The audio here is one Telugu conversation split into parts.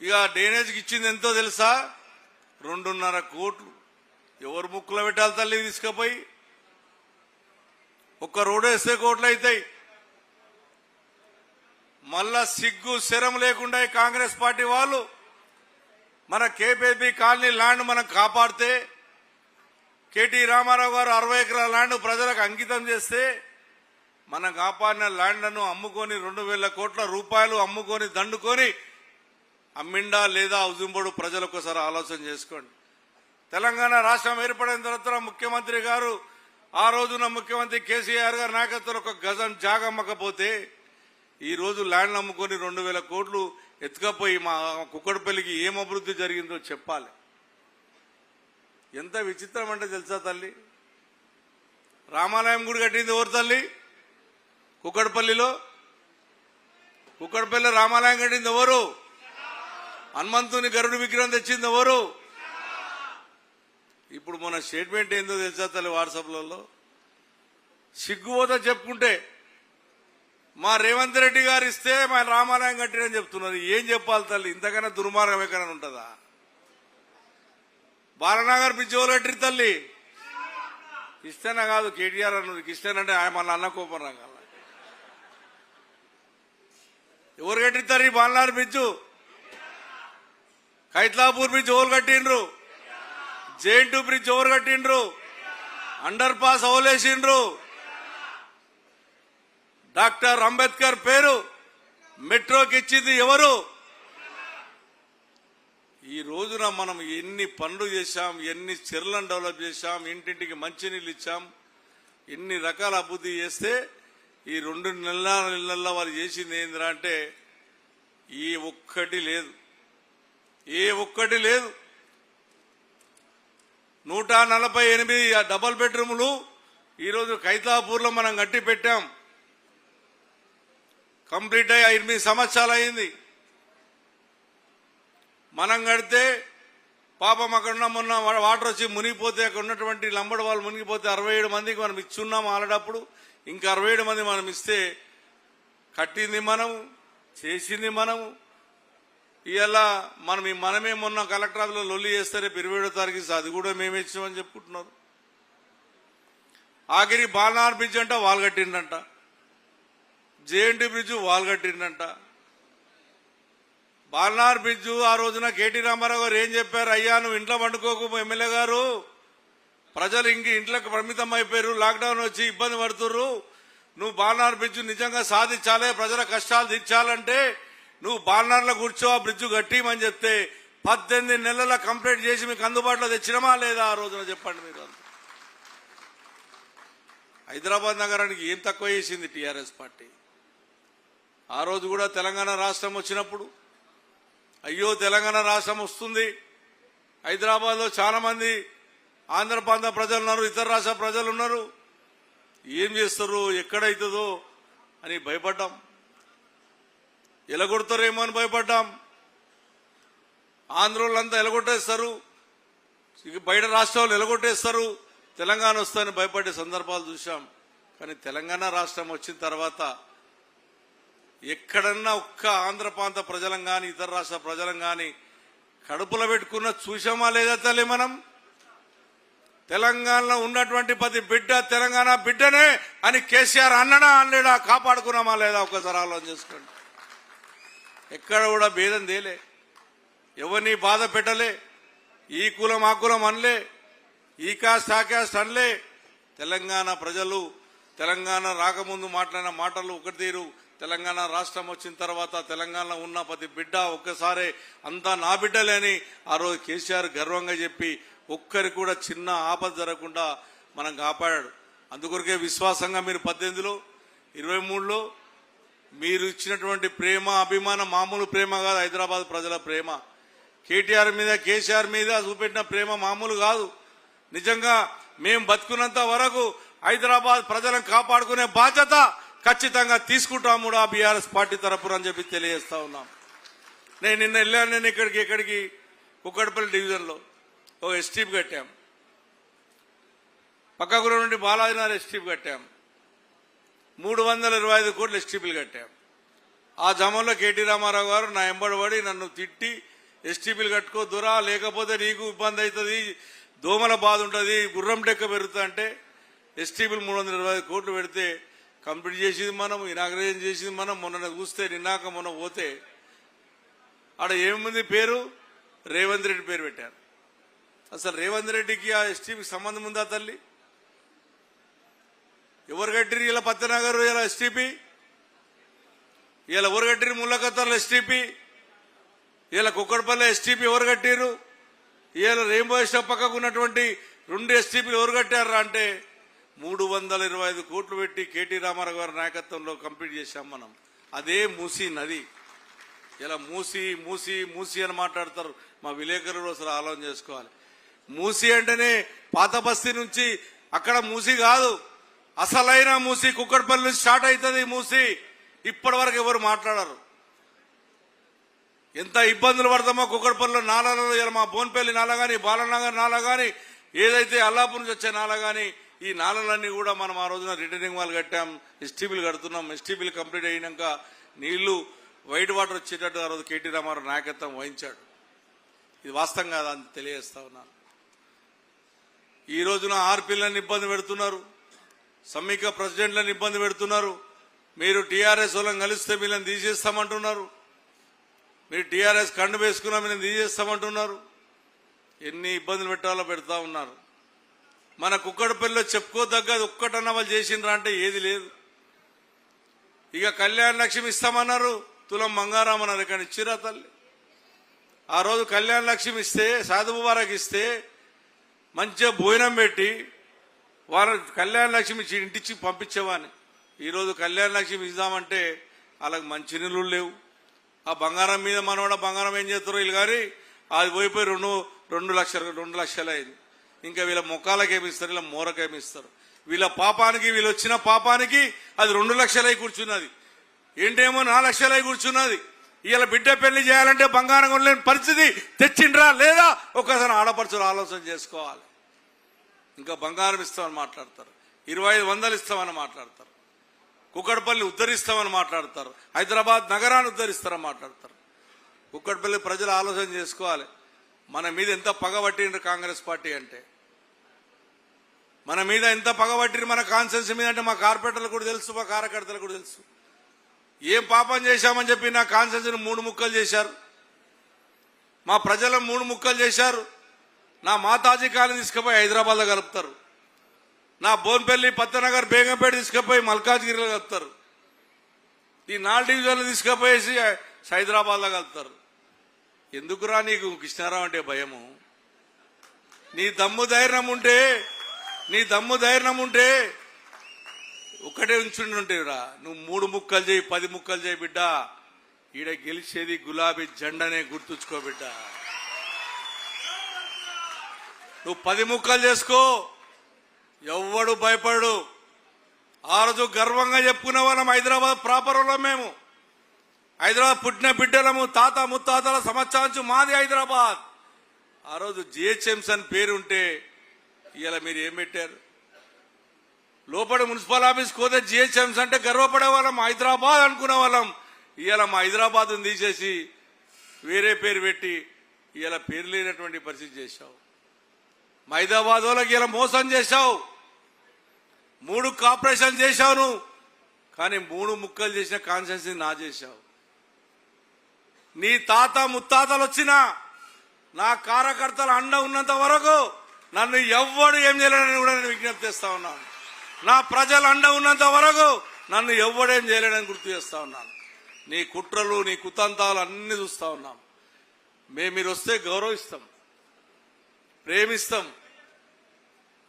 ఇక డ్రైనేజ్కి ఇచ్చింది ఎంతో తెలుసా? 2.5 కోట్లు. ఎవరు ముక్కులో పెట్టాలి తల్లి తీసుకుపోయి? ఒక్క రోడ్డు వేస్తే కోట్లు అవుతాయి. మళ్ళా సిగ్గు శరం లేకుండా కాంగ్రెస్ పార్టీ వాళ్ళు మన కేపీపీ కాలనీ ల్యాండ్ మనం కాపాడితే, కేటీ రామారావు గారు 60 ఎకరాల ల్యాండ్ ప్రజలకు అంకితం చేస్తే, మనం కాపాడిన ల్యాండ్లను అమ్ముకొని 2,000 కోట్ల రూపాయలు అమ్ముకొని దండుకొని అమ్మిండా లేదా ఉజుంబడు ప్రజలకు ఒకసారి ఆలోచన చేసుకోండి. తెలంగాణ రాష్ట్రం ఏర్పడిన తర్వాత ముఖ్యమంత్రి గారు, ఆ రోజున ముఖ్యమంత్రి కేసీఆర్ గారి నాయకత్వంలో ఒక గజం జాగా అమ్మకపోతే ఈ రోజు ల్యాండ్ అమ్ముకొని 2,000 కోట్లు ఎత్తుకపోయి మా కుక్కడపల్లికి ఏం అభివృద్ధి జరిగిందో చెప్పాలి. ఎంత విచిత్రం అంటే తెలుసా తల్లి? రామాలయం గుడి కట్టింది ఎవరు తల్లి? కుక్కడపల్లిలో రామాలయం కట్టింది ఎవరు? హనుమంతుని గరుడు విగ్రహం తెచ్చింది ఎవరు? ఇప్పుడు మన స్టేట్మెంట్ ఏందో తెలుసా తల్లి? వాట్సాప్లలో సిగ్గుపోతా చెప్పుకుంటే మా రేవంత్ రెడ్డి గారు ఇస్తే మా రామాలయం కట్టినని చెప్తున్నారు. ఏం చెప్పాలి తల్లి? ఇంతకన్నా దుర్మార్గం ఎక్కడైనా ఉంటుందా? బాలనగర్ బ్రిడ్జ్ ఎవరు కట్టిరు తల్లి? ఇష్టేనా కాదు, కేటీఆర్ అన్నది ఇష్టేనంటే ఆయన మన అన్న కోపం రంగాల. ఎవరు కట్టిస్తారు ఈ బాలనగర్ బ్రిడ్జ్? ఖైత్లాపూర్ బ్రిడ్జ్ ఎవరు కట్టిండ్రు? జేఎన్2 బ్రిడ్జ్ ఎవరు కట్టిండ్రు? అండర్ పాస్ అవలేసిండ్రు. డాక్టర్ అంబేద్కర్ పేరు మెట్రోకి ఇచ్చింది ఎవరు? ఈ రోజున మనం ఎన్ని పనులు చేశాం, ఎన్ని చెర్లను డెవలప్ చేశాం, ఇంటింటికి మంచినీళ్ళు ఇచ్చాం, ఎన్ని రకాల అభివృద్ధి చేస్తే ఈ 2 నెలల వారు చేసింది ఏందిరా అంటే ఏ ఒక్కటి లేదు. 148 డబుల్ బెడ్రూములు ఈరోజు ఖైతాపూర్లో మనం కట్టి పెట్టాం. కంప్లీట్ అయ్యి 8 సంవత్సరాలు అయింది. మనం కడితే పాపం అక్కడ మొన్న వాటర్ వచ్చి మునిగిపోతే, అక్కడ ఉన్నటువంటి లంబడి వాళ్ళు మునిగిపోతే 67 మందికి మనం ఇచ్చున్నాం ఆల్రెడప్పుడు. ఇంకా 67 మంది మనం ఇస్తే కట్టింది మనం, చేసింది మనము. ఇలా మనమే మొన్న కలెక్టర్ ఆఫీస్లో లొల్లి చేస్తే 27వ తారీఖు అది కూడా మేమే ఇచ్చామని చెప్పుకుంటున్నారు. ఆఖరి బాలనార్ బ్రిడ్జ్ అంట వాళ్ళు కట్టిండంట, జేఎన్2 బ్రిడ్జ్ వాళ్ళు కట్టిండంట. బాలనార్ బ్రిడ్జ్ ఆ రోజున కేటీ రామారావు గారు ఏం చెప్పారు? అయ్యా నువ్వు ఇంట్లో పండుకోకు ఎమ్మెల్యే గారు, ప్రజలు ఇంట్లోకి పరిమితం అయిపోయారు, లాక్డౌన్ వచ్చి ఇబ్బంది పడుతుర్రు, నువ్వు బాలనార్ బ్రిడ్జ్ నిజంగా సాధించాలి, ప్రజల కష్టాలు తీర్చాలంటే నువ్వు బాలనార్లో కూర్చో, ఆ బ్రిడ్జ్ కట్టిమని చెప్తే 18 నెలల కంప్లీట్ చేసి మీకు అందుబాటులో తెచ్చినమా లేదా? ఆ రోజున చెప్పండి మీరు. హైదరాబాద్ నగరానికి ఏం తక్కువ చేసింది టీఆర్ఎస్ పార్టీ? ఆ రోజు కూడా తెలంగాణ రాష్ట్రం వచ్చినప్పుడు అయ్యో తెలంగాణ రాష్ట్రం వస్తుంది, హైదరాబాద్లో చాలా మంది ఆంధ్ర ప్రాంత ప్రజలు ఉన్నారు, ఇతర రాష్ట్ర ప్రజలు ఉన్నారు, ఏం చేస్తారు, ఎక్కడైతుందో అని భయపడ్డాం. ఎలగొడతారేమో అని భయపడ్డాం. ఆంధ్రోళ్ళంతా ఎలగొట్టేస్తారు, బయట రాష్ట్రాలు ఎలగొట్టేస్తారు, తెలంగాణ వస్తుందని భయపడే సందర్భాలు చూశాం. కానీ తెలంగాణ రాష్ట్రం వచ్చిన తర్వాత ఎక్కడన్నా ఒక్క ఆంధ్ర ప్రాంత ప్రజలం కానీ ఇతర రాష్ట్ర ప్రజలం కానీ కడుపులో పెట్టుకున్న చూసామా లేదా తల్లి? మనం తెలంగాణలో ఉన్నటువంటి ప్రతి బిడ్డ తెలంగాణ బిడ్డనే అని కేసీఆర్ అన్నడా అనలేడా? కాపాడుకున్నామా లేదా? ఒకసారి ఆలోచన చేసుకోండి. ఎక్కడ కూడా భేదం తేలే, ఎవరిని బాధ పెట్టలే, ఈ కులం ఆ కులం అనలే, ఈ కాస్ట్ ఆ కాస్ట్ అనలే. తెలంగాణ ప్రజలు తెలంగాణ రాకముందు మాట్లాడిన మాటలు ఒకటి తీరు, తెలంగాణ రాష్ట్రం వచ్చిన తర్వాత తెలంగాణలో ఉన్న ప్రతి బిడ్డ ఒక్కసారే అంతా నా బిడ్డలేని ఆ రోజు కేసీఆర్ గర్వంగా చెప్పి ఒక్కరి కూడా చిన్న ఆపద జరగకుండా మనం కాపాడాడు. అందుకొరకే విశ్వాసంగా మీరు 18లో 23లో మీరు ఇచ్చినటువంటి ప్రేమ అభిమానం మామూలు ప్రేమ కాదు, హైదరాబాద్ ప్రజల ప్రేమ, కేటీఆర్ మీద కేసీఆర్ మీద చూపెట్టిన ప్రేమ మామూలు కాదు. నిజంగా మేము బతుకున్నంత వరకు హైదరాబాద్ ప్రజలను కాపాడుకునే బాధ్యత ఖచ్చితంగా తీసుకుంటాము కూడా బీఆర్ఎస్ పార్టీ తరపున అని చెప్పి తెలియజేస్తా ఉన్నాం. నేను నిన్న వెళ్ళాను, నేను ఎక్కడికి కుక్కడపల్లి డివిజన్లో ఓ ఎస్టీపీ కట్టాం, పక్కగుర నుండి బాలాజీనగర్ ఎస్టీపీ కట్టాం, 325 కోట్లు ఎస్టీపీలు కట్టాం. ఆ జమంలో కేటీ రామారావు గారు నా ఎంబడబడి నన్ను తిట్టి ఎస్టీపీలు కట్టుకోద్దురా, లేకపోతే నీకు ఇబ్బంది అవుతుంది, దోమల బాధ ఉంటుంది, గుర్రం డెక్క పెరుగుతుంది అంటే ఎస్టీపీలు 325 కోట్లు పెడితే కంప్లీట్ చేసింది మనం, ఇనాగ్రేషన్ చేసింది మనం. మొన్న చూస్తే మొన్న పోతే ఆడ ఏముంది పేరు, రేవంత్ రెడ్డి పేరు పెట్టారు. అసలు రేవంత్ రెడ్డికి ఆ ఎస్టీపీకి సంబంధం ఉందా తల్లి? ఎవరు కట్టిరు ఇలా పత్తనగర్ ఇలా ఎస్టీపీ? ఇలా ఎవరు కట్టిరు ముల్లకత్తర్ల ఎస్టీపీ? ఇలా కుక్కడపల్లి ఎస్టీపీ ఎవరు కట్టిరు? ఇలా రెయిన్బో స్టాప్ పక్కకు ఉన్నటువంటి 2 ఎస్టీపీలు ఎవరు కట్టారా అంటే 325 కోట్లు పెట్టి కేటీ రామారావు గారి నాయకత్వంలో కంప్లీట్ చేశాం మనం. అదే మూసీ నది. ఇలా మూసీ మూసీ మూసీ అని మాట్లాడతారు. మా విలేకరులు అసలు ఆలోచన చేసుకోవాలి. మూసీ అంటేనే పాత బస్తీ నుంచి, అక్కడ మూసీ కాదు, అసలైన మూసీ కుక్కడపల్లి నుంచి స్టార్ట్ అవుతుంది మూసీ. ఇప్పటి వరకు ఎవరు మాట్లాడరు. ఎంత ఇబ్బందులు పడతామో కుక్కడపల్లిలో నాలాలలో. ఇలా మా బోన్పల్లి నాల కానీ, బాలనగర్ నాల కానీ, ఏదైతే అల్లాపూర్ నుంచి వచ్చే నాల కానీ, ఈ నాలలన్నీ కూడా మనం ఆ రోజున రిటర్నింగ్ వాల్ కట్టాం, ఎస్టీబీలు కడుతున్నాం. ఎస్టీబీలు కంప్లీట్ అయినాక నీళ్లు వైట్ వాటర్ వచ్చేటట్టు ఆ రోజు కేటీ రామారావు నాయకత్వం వహించాడు. ఇది వాస్తవం కాదా అని తెలియజేస్తా ఉన్నాను. ఈ రోజున ఆర్పీలను ఇబ్బంది పెడుతున్నారు, సమ్మిక ప్రెసిడెంట్లను ఇబ్బంది పెడుతున్నారు. మీరు టీఆర్ఎస్ వాళ్ళని కలిస్తే వీళ్ళని తీసేస్తామంటున్నారు. మీరు టీఆర్ఎస్ కండు వేసుకున్నా వీళ్ళని తీసేస్తామంటున్నారు. ఎన్ని ఇబ్బందులు పెట్టాలో పెడతా ఉన్నారు. మన కుక్కడపల్లిలో చెప్పుకోదగ్గది ఒక్కటన్నా వాళ్ళు చేసిండ్రా అంటే ఏది లేదు. ఇక కళ్యాణ లక్ష్మి ఇస్తామన్నారు, తులం బంగారం అన్నారు. ఇక్కడ ఇచ్చిరా తల్లి? ఆ రోజు కళ్యాణ లక్ష్మి ఇస్తే, సాధు ముబారక్ ఇస్తే మంచిగా భోజనం పెట్టి వాళ్ళ కళ్యాణ లక్ష్మి ఇంటికి పంపించేవాని. ఈరోజు కళ్యాణ లక్ష్మి ఇద్దామంటే వాళ్ళకి మంచినీళ్ళు లేవు. ఆ బంగారం మీద మనోడ బంగారం ఏం చేస్తారో వీళ్ళు కానీ అది పోయిపోయి 2 లక్షలు అయింది. ఇంకా వీళ్ళ మొక్కాలకు ఏమిస్తారు, వీళ్ళ మోరకు ఏమిస్తారు. వీళ్ళ పాపానికి, వీళ్ళు వచ్చిన పాపానికి అది 2 లక్షలై కూర్చున్నది. ఏంటేమో 4 లక్షలై కూర్చున్నది. వీళ్ళ బిడ్డ పెళ్లి చేయాలంటే బంగారం కొనలేని పరిస్థితి తెచ్చిండ్రా లేదా? ఒక్కసారి ఆడపడుచులు ఆలోచన చేసుకోవాలి. ఇంకా బంగారం ఇస్తామని మాట్లాడతారు, 2500 ఇస్తామని మాట్లాడతారు, కుక్కడపల్లి ఉద్ధరిస్తామని మాట్లాడతారు, హైదరాబాద్ నగరాన్ని ఉద్ధరిస్తారని మాట్లాడతారు. కుక్కడపల్లి ప్రజలు ఆలోచన చేసుకోవాలి. మన మీద ఎంత పగబట్టిండ్రు కాంగ్రెస్ పార్టీ అంటే, మన మీద ఎంత పగబట్టిరు మన కాన్సెన్స్ మీద అంటే మా కార్పొరేటర్లకు కూడా తెలుసు, మా కార్యకర్తలకు కూడా తెలుసు. ఏం పాపం చేశామని చెప్పి నా కాన్సెన్స్ 3 ముక్కలు చేశారు. మా ప్రజలను 3 ముక్కలు చేశారు. నా మాతాజీ కాలనీ తీసుకుపోయి హైదరాబాద్లో కలుపుతారు. నా బోన్పల్లి, పత్తనగర్, బేగంపేట తీసుకుపోయి మల్కాజ్గిరిలో కలుపుతారు. ఈ 4 డివిజన్లు తీసుకుపోయేసి హైదరాబాద్లో కలుపుతారు. ఎందుకురా నీకు కృష్ణారావు అంటే భయము? నీ దమ్ము ధైర్యం ఉంటే ఒకటే ఉంచుంటుంటేరా. నువ్వు 3 ముక్కలు చేయి, 10 ముక్కలు చేయి బిడ్డ. ఈడ గెలిచేది గులాబీ జెండనే గుర్తుంచుకో బిడ్డ. నువ్వు 10 ముక్కలు చేసుకో, ఎవ్వడు భయపడు. ఆ రోజు గర్వంగా చెప్పుకునే వాళ్ళం హైదరాబాద్ ప్రాపర్ వాళ్ళం మేము. హైదరాబాద్ పుట్టిన బిడ్డలము, తాత ముత్తాతల సంవత్సరం మాది హైదరాబాద్. ఆ రోజు జిహెచ్ఎంసీ అని పేరుంటే ఇవాళ మీరు ఏం పెట్టారు? లోపల మున్సిపల్ ఆఫీస్కి పోతే జిహెచ్ఎంసీ అంటే గర్వపడే వాళ్ళం, హైదరాబాద్ అనుకునే వాళ్ళం. ఇవాళ మా హైదరాబాద్ను తీసేసి వేరే పేరు పెట్టి ఇవాళ పేరు లేనటువంటి పరిస్థితి చేశావు. మా హైదరాబాద్ వాళ్ళకి ఇలా మోసం చేశావు. 3 కార్పొరేషన్ చేశావు నువ్వు, కానీ 3 ముక్కలు చేసిన కాన్స్టిట్యున్సీ నా చేశావు. నీ తాత ముత్తాతలు వచ్చినా నా కార్యకర్తలు అండ ఉన్నంత వరకు నన్ను ఎవ్వడు ఏం చేయలేడని కూడా నేను విజ్ఞప్తి చేస్తా ఉన్నాను. నా ప్రజలు అండ ఉన్నంత వరకు నన్ను ఎవ్వడేం చేయలేడని గుర్తు చేస్తా ఉన్నాను. నీ కుట్రలు, నీ కుతంతాలు అన్ని చూస్తా ఉన్నాం. మీరు వస్తే గౌరవిస్తాం, ప్రేమిస్తాం.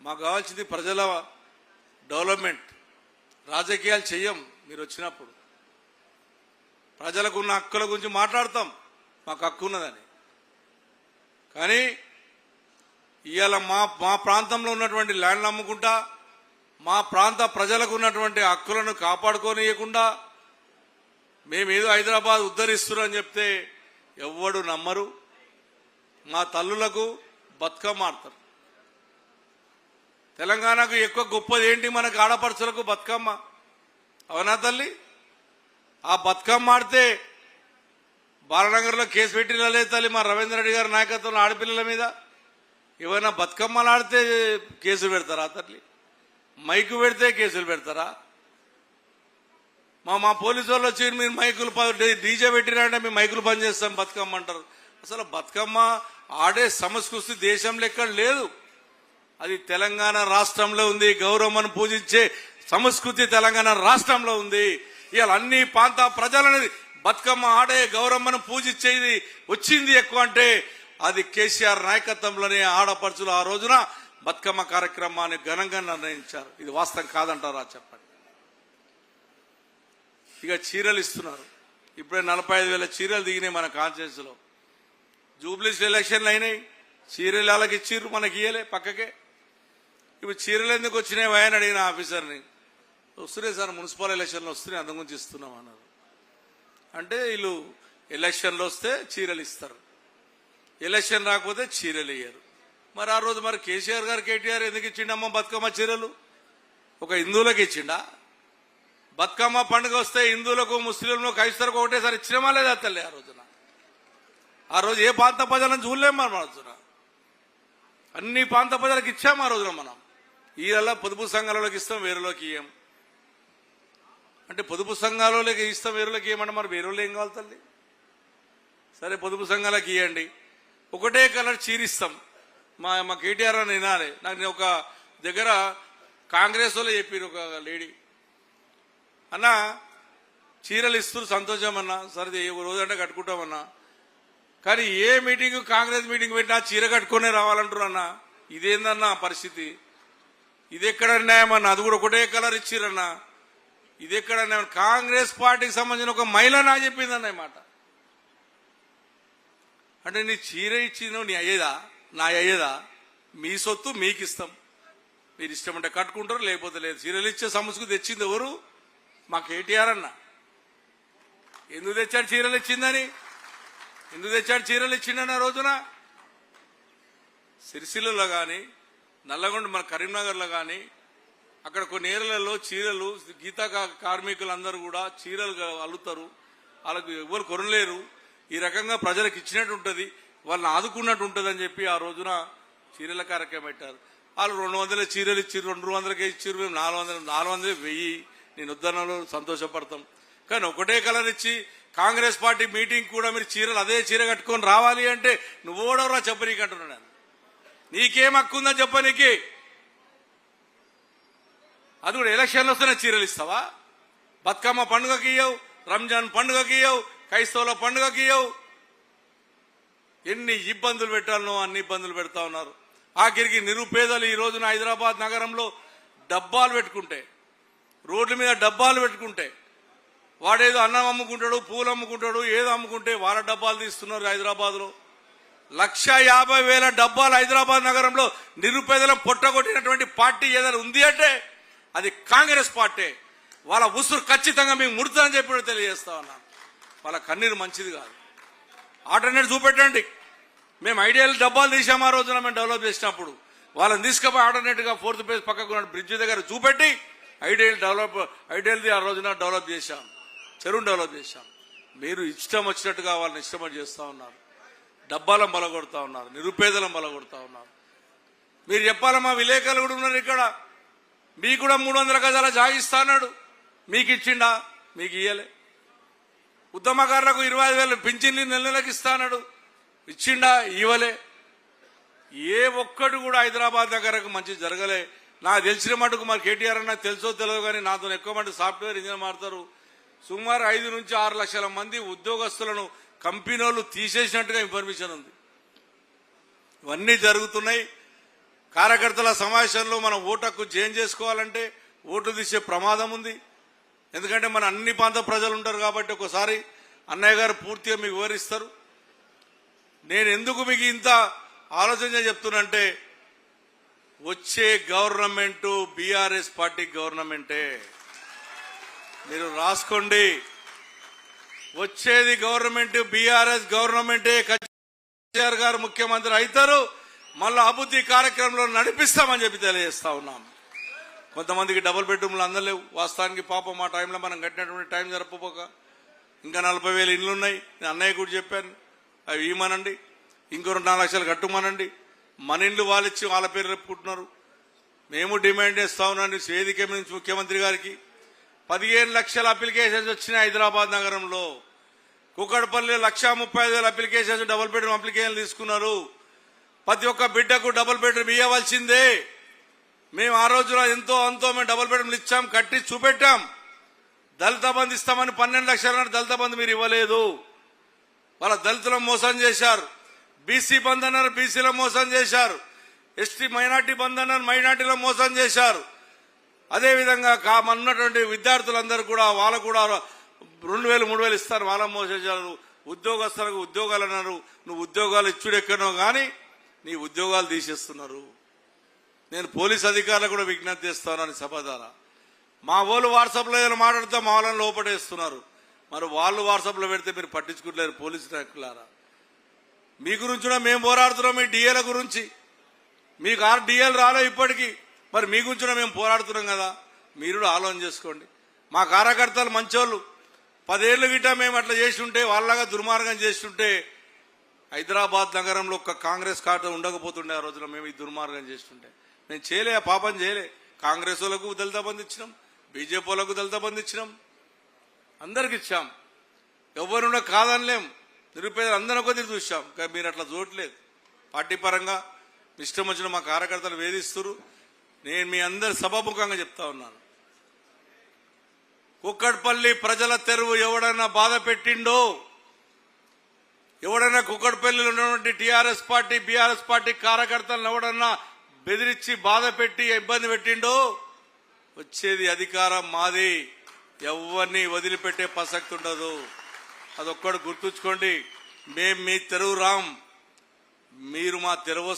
మాకు కావాల్సింది ప్రజల డెవలప్మెంట్. రాజకీయాలు చెయ్యం. మీరు వచ్చినప్పుడు ప్రజలకు ఉన్న హక్కుల గురించి మాట్లాడతాం, మాకు హక్కు ఉన్నదని. కానీ ఇవాళ మా ప్రాంతంలో ఉన్నటువంటి ల్యాండ్లు అమ్ముకుంటా, మా ప్రాంత ప్రజలకు ఉన్నటువంటి హక్కులను కాపాడుకోనియకుండా మేమేదో హైదరాబాద్ ఉద్ధరిస్తున్నారని చెప్తే ఎవ్వడు నమ్మరు. మా తల్లులకు బతుకమ్మ ఆడతారు. తెలంగాణకు ఎక్కువ గొప్పది ఏంటి? మనకు ఆడపడుచులకు బతుకమ్మ. అవునా తల్లి? ఆ బతుకమ్మ ఆడితే బాలనగర్లో కేసు పెట్టిన లేదు తల్లి మా రవీంద్ర రెడ్డి గారి నాయకత్వంలో ఆడపిల్లల మీద ఏమైనా బతుకమ్మలు ఆడితే కేసులు పెడతారా తల్లి? మైకు పెడితే కేసులు పెడతారా? మా పోలీసు వాళ్ళు వచ్చి మీరు మైకులు డీజే పెట్టినంటే మేము మైకులు బంద్ చేస్తాం బతుకమ్మ అంటారు. అసలు బతుకమ్మ ఆడే సంస్కృతి దేశంలో ఎక్కడ లేదు. అది తెలంగాణ రాష్ట్రంలో ఉంది. గౌరమ్మను పూజించే సంస్కృతి తెలంగాణ రాష్ట్రంలో ఉంది. ఇవాళ అన్ని ప్రాంత ప్రజలని బతుకమ్మ ఆడే గౌరమ్మను పూజించేది వచ్చింది ఎక్కువ అంటే అది కేసీఆర్ నాయకత్వంలోనే ఆడపడుచులు ఆ రోజున బతుకమ్మ కార్యక్రమాన్ని ఘనంగా నిర్ణయించారు. ఇది వాస్తవం కాదంటారా చెప్పండి. ఇక చీరలు ఇస్తున్నారు. ఇప్పుడే 45,000 చీరలు దిగినాయి మన కాన్స్టిట్యూన్సీలో. జూబ్లీస్ ఎలక్షన్లు అయినాయి, చీరలు వాళ్ళకి ఇచ్చిర్రు, మనకి ఇయ్యలే పక్కకే. ఇప్పుడు చీరలు ఎందుకు వచ్చినాయి అని అడిగిన ఆఫీసర్ని. వస్తున్నాయి సార్, మున్సిపల్ ఎలక్షన్లు వస్తున్నాయి, అందు గురించి ఇస్తున్నాం అన్నారు. అంటే వీళ్ళు ఎలక్షన్లు వస్తే చీరలు ఇస్తారు, ఎలక్షన్ రాకపోతే చీరలు ఇయ్యరు. మరి ఆ రోజు మరి కేసీఆర్ గారు కేటీఆర్ ఎందుకు ఇచ్చిండమ్మా బతుకమ్మ చీరలు? ఒక హిందువులకు ఇచ్చిండా? బతుకమ్మ పండుగ వస్తే హిందువులకు ముస్లింలకు క్రైస్తవులకు ఒకటేసారి ఇచ్చినమా లేదా తల్లి? ఆ రోజున ఆ రోజు ఏ ప్రాంత ప్రజలను చూడలేము మనం. రోజున అన్ని ప్రాంత ప్రజలకు ఇచ్చాము. ఆ రోజున మనం ఈయన పొదుపు సంఘాలలోకి ఇస్తాం, వేరేలోకి ఇయ్యం. అంటే పొదుపు సంఘాలలోకి ఇస్తాం, వేరేలోకి ఇవ్వమంటే మరి వేరేలో ఏం కావాలి తల్లి? సరే పొదుపు సంఘాలకు ఇవ్వండి, ఒకటే కలర్ చీరిస్తాం. మా కేటీఆర్ అని వినాలి. నాకు ఒక దగ్గర కాంగ్రెస్ వాళ్ళు చెప్పారు, ఒక లేడీ అన్నా చీరలు ఇస్తారు సంతోషం అన్నా, సరే ఒక రోజంటే కట్టుకుంటామన్నా, కానీ ఏ మీటింగ్ కాంగ్రెస్ మీటింగ్ పెట్టినా చీర కట్టుకునే రావాలంటారు అన్నా. ఇదేందన్నా పరిస్థితి? ఇది ఎక్కడ న్యాయం అన్న? అది కూడా ఒకటే కలర్ ఇచ్చిరన్నా, ఇది ఎక్కడ న్యాయం? కాంగ్రెస్ పార్టీకి సంబంధించిన ఒక మహిళ నాకు చెప్పిందన్న ఈ మాట. అంటే నీ చీర ఇచ్చిన నీ అయ్యేదా, నా అయ్యేదా? మీ సొత్తు మీకు ఇస్తాం, మీరు ఇష్టం అంటే కట్టుకుంటారు, లేకపోతే లేదు. చీరలు ఇచ్చే సంస్కృతి తెచ్చింది ఎవరు? మా కేటీఆర్ అన్న. ఎందుకు తెచ్చాడు చీరలు ఇచ్చిందని? ఎందుకు తెచ్చాడు చీరలు ఇచ్చిండని? ఆ రోజున సిరిసిల్లలో కానీ, నల్లగొండ మన కరీంనగర్లో కానీ, అక్కడ కొన్ని ఏరియాలలో చీరలు గీతా కార్మికులందరూ కూడా చీరలు అల్లుతారు. వాళ్ళకు ఎవరు కొనలేరు. ఈ రకంగా ప్రజలకు ఇచ్చినట్టు ఉంటుంది, వాళ్ళని ఆదుకున్నట్టు ఉంటుంది అని చెప్పి ఆ రోజున చీరల కార్యక్రమం పెట్టారు. వాళ్ళు 200 చీరలు ఇచ్చారు, 200కే ఇచ్చారు, మేము 400, 1000 నేను వద్దనలో సంతోషపడతాం. కానీ ఒకటే కలర్ ఇచ్చి కాంగ్రెస్ పార్టీ మీటింగ్ కూడా మీరు చీరలు అదే చీర కట్టుకొని రావాలి అంటే నువ్వు ఓడవరా చెప్పనీకి అంటున్నాను నేను. నీకేం హక్కు ఉందని చెప్పనీకి? అది కూడా ఎలక్షన్లు వస్తేనే చీరలు ఇస్తావా? బతుకమ్మ పండుగకి ఇయ్యవు, రంజాన్ పండుగకి ఇయ్యవు, క్రైస్తవుల పండుగకి ఇయ్యవు. ఎన్ని ఇబ్బందులు పెట్టాలనో అన్ని ఇబ్బందులు పెడతా ఉన్నారు. ఆఖరికి నిరుపేదలు ఈ రోజున హైదరాబాద్ నగరంలో డబ్బాలు పెట్టుకుంటే, రోడ్ల మీద డబ్బాలు పెట్టుకుంటే, వాడేదో అన్నం అమ్ముకుంటాడు, పూలు అమ్ముకుంటాడు, ఏదో అమ్ముకుంటే వాళ్ళ డబ్బాలు తీస్తున్నారు. హైదరాబాద్ లో 1,50,000 డబ్బాలు హైదరాబాద్ నగరంలో నిరుపేదలను పొట్టగొట్టినటువంటి పార్టీ ఏదైనా ఉంది అంటే అది కాంగ్రెస్ పార్టీ. వాళ్ళ ఉసురు ఖచ్చితంగా మీకు ముడుతుందని చెప్పి తెలియజేస్తా ఉన్నాను. వాళ్ళ కన్నీరు మంచిది కాదు. ఆల్టర్నేట్ చూపెట్టండి. మేము ఐడియల్ డబ్బాలు తీసాము ఆ రోజున మేము డెవలప్ చేసినప్పుడు. వాళ్ళని తీసుకుపోయి ఆల్టర్నేట్ గా 4th ఫేజ్ పక్కకు బ్రిడ్జ్ దగ్గర చూపెట్టి ఐడియల్ది ఆ రోజున డెవలప్ చేశాం, చెరువును డెవలప్ చేశాం. మీరు ఇష్టం వచ్చినట్టుగా వాళ్ళని ఇష్టమని చేస్తా ఉన్నారు. డబ్బాలను బలగొడతా ఉన్నారు, నిరుపేదలను బలగొడతా ఉన్నారు. మీరు చెప్పాలమ్మా, విలేకరులు కూడా ఉన్నారు ఇక్కడ. మీకు కూడా 300 గజాల జాగిస్తా అన్నాడు, మీకు ఇచ్చిండా? మీకు ఇయ్యలే. ఉద్యమకారులకు 25,000 పింఛన్లు నెలకి ఇస్తాడు, ఇచ్చిండా? ఇవ్వలే. ఏ ఒక్కడు కూడా హైదరాబాద్ దగ్గరకు మంచి జరగలే. నాకు తెలిసిన మటుకు మరి కేటీఆర్ అన్న తెలుసో తెలియదు కానీ నాతో ఎక్కువ మటుకు సాఫ్ట్వేర్ ఇంజనీర్ మారుతారు. సుమారు 5 నుంచి 6 లక్షల మంది ఉద్యోగస్తులను కంపెనీలు తీసేసినట్టుగా ఇన్ఫర్మేషన్ ఉంది. ఇవన్నీ జరుగుతున్నాయి. కార్యకర్తల సమావేశంలో మనం ఓటు హక్కు చేంజ్ చేసుకోవాలంటే ఓటు తీసే ప్రమాదం ఉంది. ఎందుకంటే మన అన్ని ప్రాంత ప్రజలు ఉంటారు కాబట్టి ఒకసారి అన్నయ్య గారు పూర్తిగా మీకు వివరిస్తారు. నేను ఎందుకు మీకు ఇంత ఆలోచన చెప్తున్నంటే, వచ్చే గవర్నమెంట్ బీఆర్ఎస్ పార్టీ గవర్నమెంటే. మీరు రాసుకోండి, వచ్చేది గవర్నమెంట్ బీఆర్ఎస్ గవర్నమెంటే. కేసీఆర్ గారు ముఖ్యమంత్రి అవుతారు, మళ్ళా అభివృద్ధి కార్యక్రమంలో నడిపిస్తామని చెప్పి తెలియజేస్తా ఉన్నాం. కొంతమందికి డబుల్ బెడ్రూమ్లు అందలేవు. వాస్తవానికి పాపం మా టైంలో మనం కట్టినటువంటి టైం జరపపోక ఇంకా 40,000 ఇండ్లు ఉన్నాయి. నేను అన్నయ్య కూడా చెప్పాను, అవి ఇవ్వమనండి, ఇంకో 4 లక్షలు కట్టుమనండి. మన ఇండ్లు వాళ్ళిచ్చి వాళ్ళ పేరు చెప్పుకుంటున్నారు. మేము డిమాండ్ చేస్తా ఉన్నాను వేదిక నుంచి ముఖ్యమంత్రి గారికి. 15 లక్షల అప్లికేషన్స్ వచ్చినాయి హైదరాబాద్ నగరంలో. కుక్కడపల్లి 1,35,000 అప్లికేషన్స్, డబుల్ బెడ్రూమ్ అప్లికేషన్లు తీసుకున్నారు. ప్రతి ఒక్క బిడ్డకు డబుల్ బెడ్రూమ్ ఇవ్వవలసిందే. మేము ఆ రోజున ఎంతో అంతో మేము డబుల్ బెడ్రూమ్లు ఇచ్చాం, కట్టి చూపెట్టాం. దళిత బంధు ఇస్తామని 12 లక్షల దళిత బంధు మీరు ఇవ్వలేదు. వాళ్ళ దళితులను మోసం చేశారు. బీసీ బంధు అన్నారు, బీసీలో మోసం చేశారు. ఎస్టీ మైనార్టీ బంధు అన్నారు, మైనార్టీలో మోసం చేశారు. అదేవిధంగా ఉన్నటువంటి విద్యార్థులందరూ కూడా వాళ్ళకు కూడా 2,000 3,000 ఇస్తారు, వాళ్ళ మోసం చేశారు. ఉద్యోగస్తులకు ఉద్యోగాలు అన్నారు, నువ్వు ఉద్యోగాలు ఇచ్చుడు ఎక్కడో కానీ నీ ఉద్యోగాలు తీసేస్తున్నారు. నేను పోలీస్ అధికారులకు కూడా విజ్ఞప్తి చేస్తానని సభ ద్వారా. మా వాళ్ళు వాట్సాప్లో ఏదైనా మాట్లాడితే మా వాళ్ళని లోపడేస్తున్నారు. మరి వాళ్ళు వాట్సాప్లో పెడితే మీరు పట్టించుకుంటలేరు పోలీసు నాయకులారా. మీ గురించి కూడా మేము పోరాడుతున్నాం, మీ డిఏల గురించి. మీకు 6 డిఏలు రాలే ఇప్పటికీ, మరి మీ గురించి కూడా మేము పోరాడుతున్నాం కదా. మీరు కూడా ఆలోచన చేసుకోండి. మా కార్యకర్తలు మంచోళ్ళు. 10 ఏళ్ళు గిట్ట మేము అట్లా చేసి ఉంటే, వాళ్ళగా దుర్మార్గం చేస్తుంటే హైదరాబాద్ నగరంలో ఒక్క కాంగ్రెస్ కార్డు ఉండకపోతుండే. ఆ రోజున మేము ఈ దుర్మార్గం చేస్తుంటే మేము చేయలే, ఆ పాపం చేయలే. కాంగ్రెస్ వాళ్ళకు దళిత బంధు ఇచ్చినాం, బీజేపీ వాళ్ళకు దళిత బంధు ఇచ్చినాం, అందరికి ఇచ్చాం. ఎవరున్నా కాదనిలేం. నిరుపేదలు అందరూ కొద్దిగా చూసాం. కానీ మీరు అట్లా చూడట్లేదు. పార్టీ పరంగా ఇష్టం వచ్చిన మా కార్యకర్తలు వేధిస్తున్నారు. నేను మీ అందరి సభాముఖంగా చెప్తా ఉన్నాను, కుక్కట్పల్లి ప్రజల తెరువు ఎవడన్నా బాధ పెట్టిండో, ఎవడన్నా కుక్కట్పల్లిలో ఉన్నటువంటి టీఆర్ఎస్ పార్టీ బీఆర్ఎస్ పార్టీ కార్యకర్తలను ఎవడన్నా బెదిరించి బాధ పెట్టి ఇబ్బంది పెట్టిండో, వచ్చేది అధికారం మాది. ఎవరిని వదిలిపెట్టే ప్రసక్తి ఉండదు. అదొక్కడు గుర్తుంచుకోండి. మేం మీ తెరువు రాం, మీరు మా తెరువు